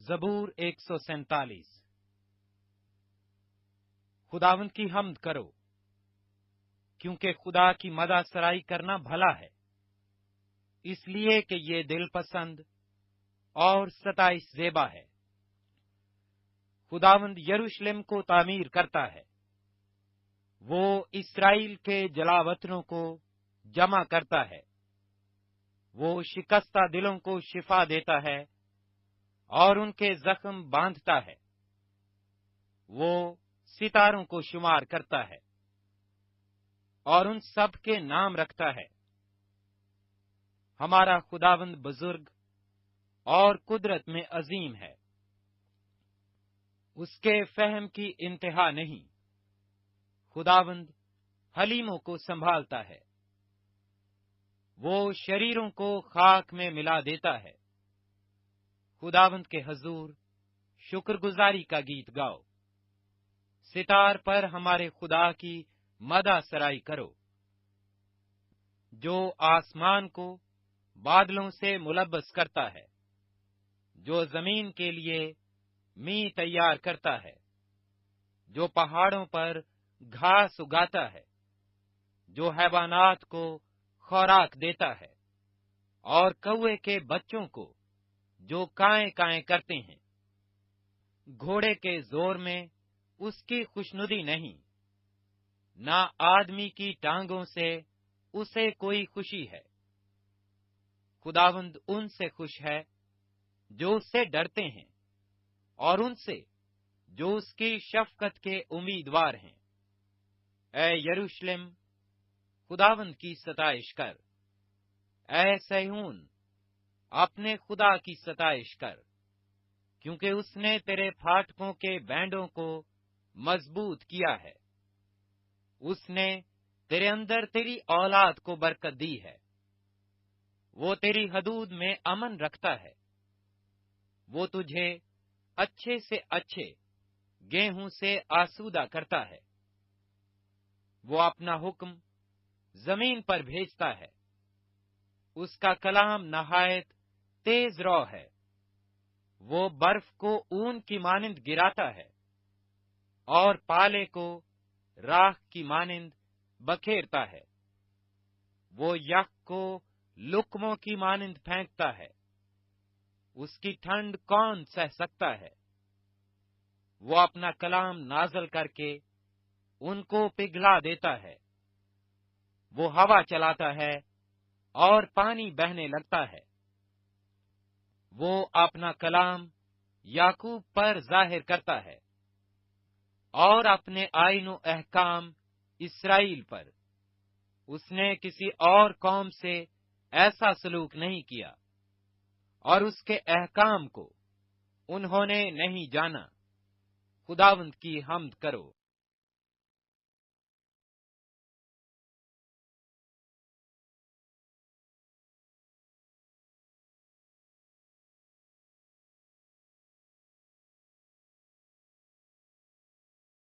زبور 147۔ خداوند کی حمد کرو، کیونکہ خدا کی مدح سرائی کرنا بھلا ہے، اس لیے کہ یہ دل پسند اور ستائش زیبا ہے۔ خداوند یروشلم کو تعمیر کرتا ہے، وہ اسرائیل کے جلاوطنوں کو جمع کرتا ہے، وہ شکستہ دلوں کو شفا دیتا ہے اور ان کے زخم باندھتا ہے، وہ ستاروں کو شمار کرتا ہے اور ان سب کے نام رکھتا ہے۔ ہمارا خداوند بزرگ اور قدرت میں عظیم ہے، اس کے فہم کی انتہا نہیں۔ خداوند حلیموں کو سنبھالتا ہے، وہ شریروں کو خاک میں ملا دیتا ہے۔ خداوند کے حضور شکر گزاری کا گیت گاؤ، ستار پر ہمارے خدا کی مدح سرائی کرو، جو آسمان کو بادلوں سے ملبس کرتا ہے، جو زمین کے لیے می تیار کرتا ہے، جو پہاڑوں پر گھاس اگاتا ہے، جو حیوانات کو خوراک دیتا ہے اور کوے کے بچوں کو جو کائیں کائیں کرتے ہیں۔ گھوڑے کے زور میں اس کی خوشنودی نہیں، نہ آدمی کی ٹانگوں سے اسے کوئی خوشی ہے۔ خداوند ان سے خوش ہے جو اس سے ڈرتے ہیں اور ان سے جو اس کی شفقت کے امیدوار ہیں۔ اے یروشلم، خداوند کی ستائش کر، اے صہیون، اپنے خدا کی ستائش کر، کیونکہ اس نے تیرے پھاٹکوں کے بینڈوں کو مضبوط کیا ہے، اس نے تیرے اندر تیری اولاد کو برکت دی ہے۔ وہ تیری حدود میں امن رکھتا ہے، وہ تجھے اچھے سے اچھے گیہوں سے آسودہ کرتا ہے۔ وہ اپنا حکم زمین پر بھیجتا ہے، اس کا کلام نہایت تیز رو ہے۔ وہ برف کو اون کی مانند گراتا ہے اور پالے کو راکھ کی مانند بکھیرتا ہے۔ وہ یخ کو لقموں کی مانند پھینکتا ہے، اس کی ٹھنڈ کون سہ سکتا ہے؟ وہ اپنا کلام نازل کر کے ان کو پگھلا دیتا ہے۔ وہ ہوا چلاتا ہے اور پانی بہنے لگتا ہے۔ وہ اپنا کلام یعقوب پر ظاہر کرتا ہے اور اپنے آئین و احکام اسرائیل پر۔ اس نے کسی اور قوم سے ایسا سلوک نہیں کیا اور اس کے احکام کو انہوں نے نہیں جانا۔ خداوند کی حمد کرو۔